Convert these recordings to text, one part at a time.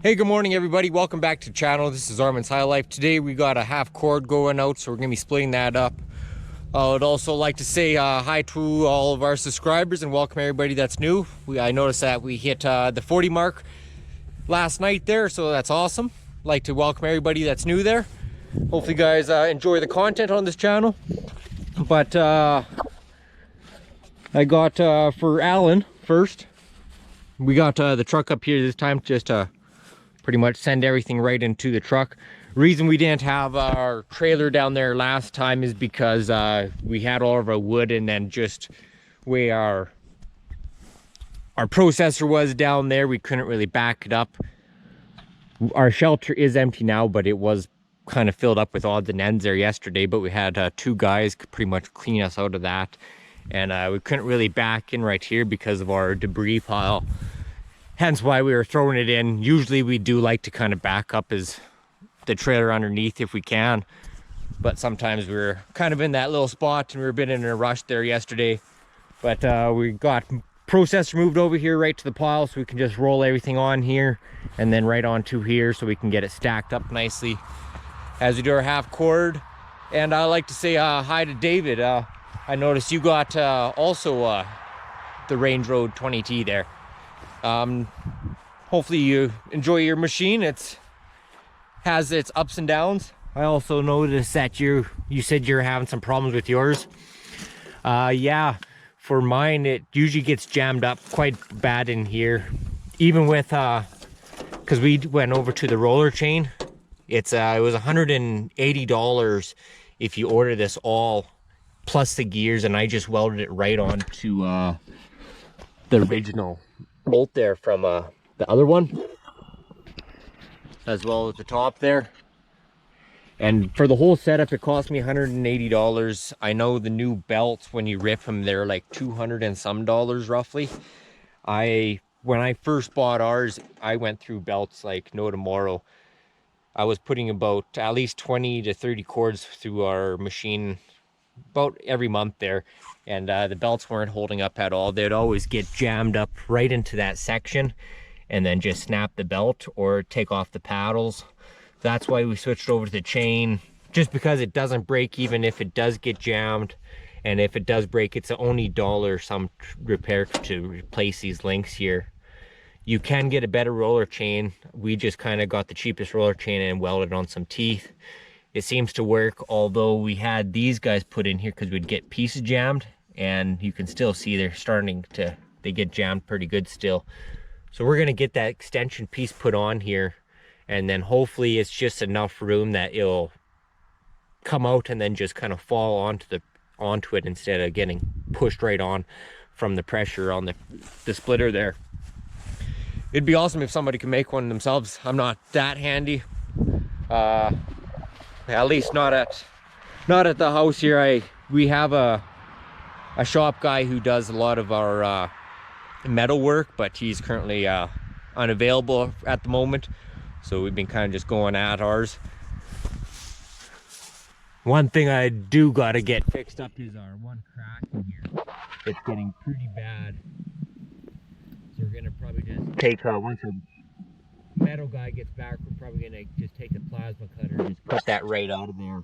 Hey, good morning everybody. Welcome back to the channel. This is Armin's High Life. Today we got a half cord going out, so we're gonna be splitting that up. I would also like to say hi to all of our subscribers and welcome everybody that's new. I noticed that we hit the 40 mark last night there, so that's awesome. Like to welcome everybody that's new there. Hopefully you guys enjoy the content on this channel. But I got for Alan first, we got the truck up here this time just to pretty much send everything right into the truck. Reason we didn't have our trailer down there last time is because we had all of our wood, and then just where our processor was down there, we couldn't really back it up. Our shelter is empty now, but it was kind of filled up with odds and ends there yesterday, but we had two guys pretty much clean us out of that, and we couldn't really back in right here because of our debris pile. Hence why we were throwing it in. Usually we do like to kind of back up as the trailer underneath if we can, but sometimes we were kind of in that little spot and we were a bit in a rush there yesterday. But we got processor moved over here right to the pile, so we can just roll everything on here and then right onto here so we can get it stacked up nicely as we do our half cord. And I'd like to say hi to David. I noticed you got also the Range Road 20T there. Hopefully you enjoy your machine. It has its ups and downs. I also noticed that you said you're having some problems with yours. Yeah, for mine it usually gets jammed up quite bad in here, even with because we went over to the roller chain. It was $180 if you order this all plus the gears, and I just welded it right onto the original bolt there from the other one, as well as the top there. And for the whole setup it cost me $180. I know the new belts, when you rip them, they're like $200 and some roughly. When I first bought ours, I went through belts like no tomorrow. I was putting about at least 20 to 30 cords through our machine about every month there, and the belts weren't holding up at all. They'd always get jammed up right into that section and then just snap the belt or take off the paddles. That's why we switched over to the chain, just because it doesn't break even if it does get jammed. And if it does break, it's only dollar some repair to replace these links here. You can get a better roller chain. We just kind of got the cheapest roller chain and welded on some teeth. It seems to work, although we had these guys put in here because we'd get pieces jammed, and you can still see they get jammed pretty good still. So we're gonna get that extension piece put on here, and then hopefully it's just enough room that it'll come out and then just kind of fall onto it instead of getting pushed right on from the pressure on the splitter there. It'd be awesome if somebody could make one themselves. I'm not that handy. At least not at the house here. We have a shop guy who does a lot of our metal work, but he's currently unavailable at the moment, so we've been kind of just going at ours. One thing I do gotta get fixed up is our one crack in here. It's getting pretty bad, so we're gonna probably just take once a metal guy gets back, we're probably gonna just take the plasma cutter and just cut that right out of there.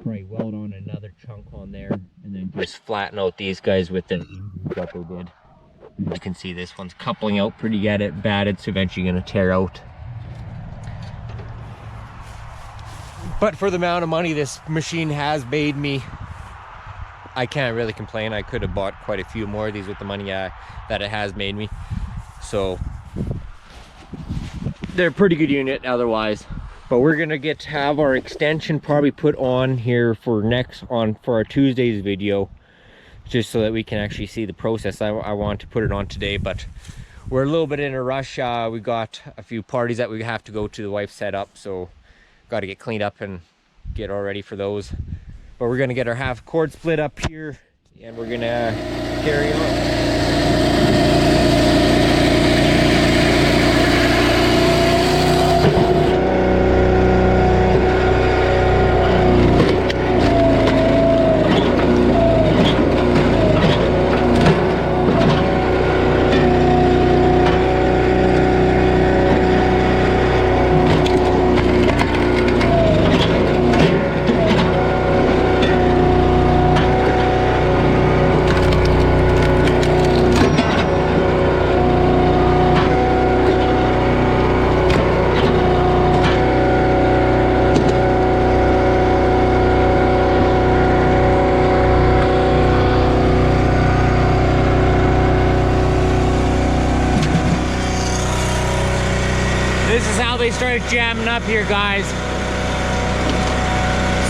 Probably weld on another chunk on there, and then just flatten out these guys with the what they did. You can see this one's coupling out pretty bad. It's eventually gonna tear out. But for the amount of money this machine has made me, I can't really complain. I could have bought quite a few more of these with the money that it has made me. So they're a pretty good unit otherwise. But we're gonna have our extension probably put on here for our Tuesday's video, just so that we can actually see the process. I want to put it on today, but we're a little bit in a rush. We got a few parties that we have to go to. The wife set up, so got to get cleaned up and get all ready for those. But we're gonna get our half cord split up here, and we're gonna carry on. This is how they started jamming up here, guys.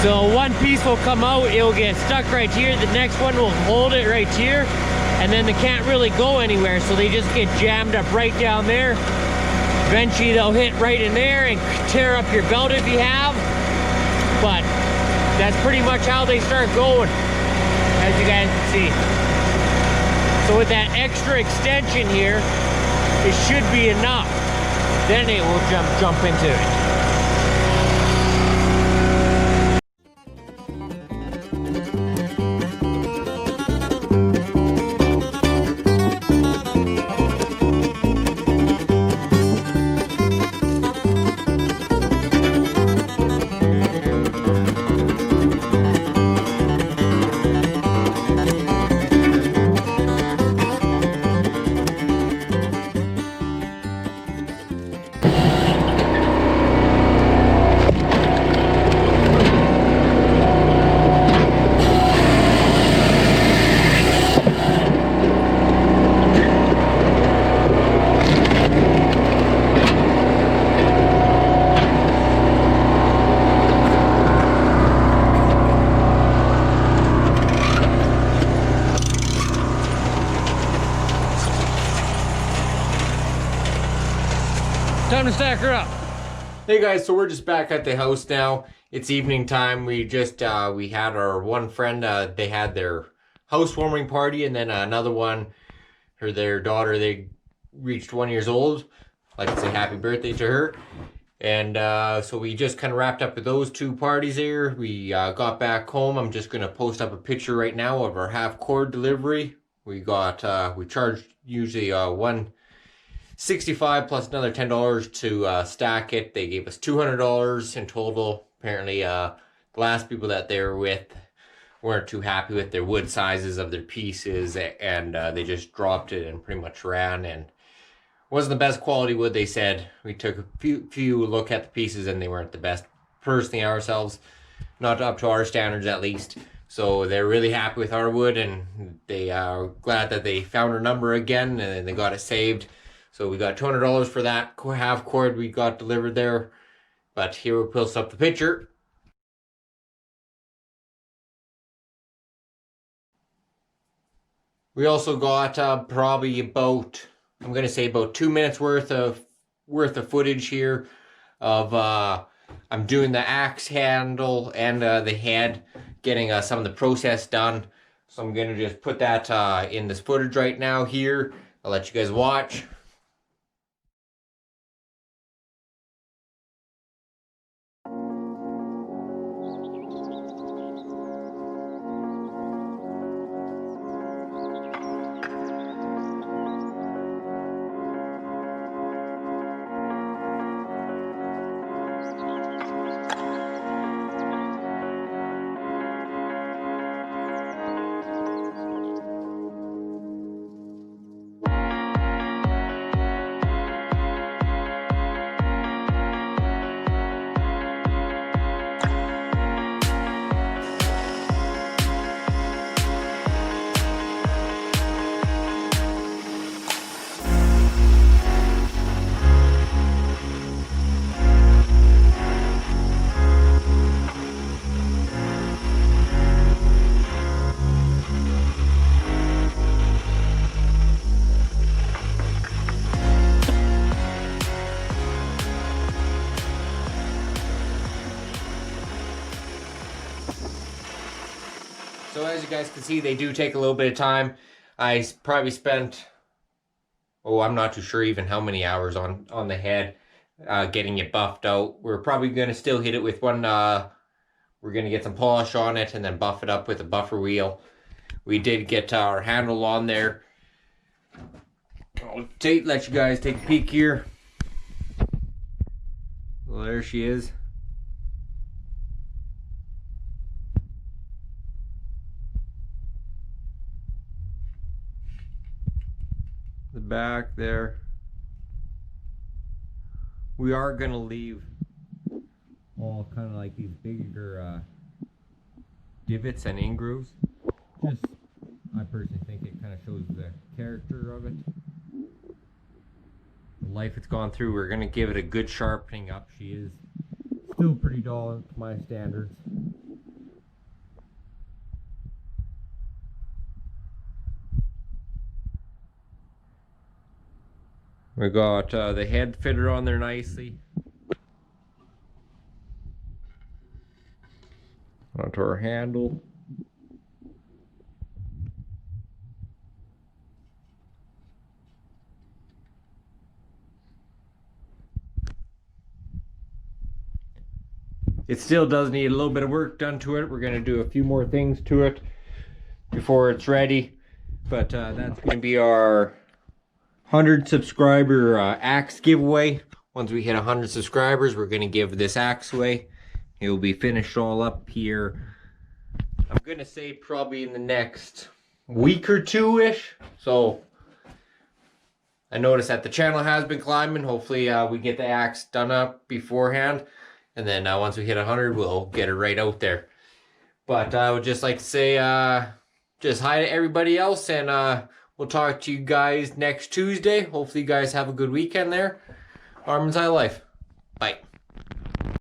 So one piece will come out, it'll get stuck right here. The next one will hold it right here, and then they can't really go anywhere, so they just get jammed up right down there. Eventually they'll hit right in there and tear up your belt if you have. But that's pretty much how they start going, as you guys can see. So with that extra extension here, it should be enough. Then it will jump into it. Time to stack her up. Hey guys, so we're just back at the house now. It's evening time. We just we had our one friend, they had their housewarming party, and then another one, their daughter, they reached 1 year old. I'd like to say happy birthday to her. And so we just kind of wrapped up with those two parties there. We got back home. I'm just gonna post up a picture right now of our half cord delivery. We got we charged usually $165 plus another $10 to stack it. They gave us $200 in total. Apparently the last people that they were with weren't too happy with their wood sizes of their pieces, and they just dropped it and pretty much ran, and wasn't the best quality wood. They said we took a few look at the pieces and they weren't the best, personally ourselves, not up to our standards at least. So they're really happy with our wood, and they are glad that they found our number again and they got it saved. So we got $200 for that half cord we got delivered there. But here we'll post up the picture. We also got probably about, I'm gonna say about 2 minutes worth of footage here of I'm doing the axe handle and the head, getting some of the process done. So I'm gonna just put that in this footage right now here. I'll let you guys watch. So as you guys can see, they do take a little bit of time. I probably spent, oh, I'm not too sure even how many hours on the head, getting it buffed out. We're probably going to still hit it with one, we're going to get some polish on it and then buff it up with a buffer wheel. We did get our handle on there. I'll let you guys take a peek here. Well, there she is. The back there. We are gonna leave all kind of like these bigger divots and in-grooves. Just, I personally think it kind of shows the character of it. The life it's gone through, we're gonna give it a good sharpening up. She is still pretty dull to my standards. We got the head fitted on there nicely. Onto our handle. It still does need a little bit of work done to it. We're going to do a few more things to it before it's ready. But that's going to be our 100 subscriber axe giveaway. Once we hit 100 subscribers, we're going to give this axe away. It will be finished all up here. I'm going to say probably in the next week or two-ish. So I noticed that the channel has been climbing. Hopefully we get the axe done up beforehand. And then once we hit 100, we'll get it right out there. But I would just like to say just hi to everybody else. And we'll talk to you guys next Tuesday. Hopefully you guys have a good weekend there. Armin's High Life. Bye.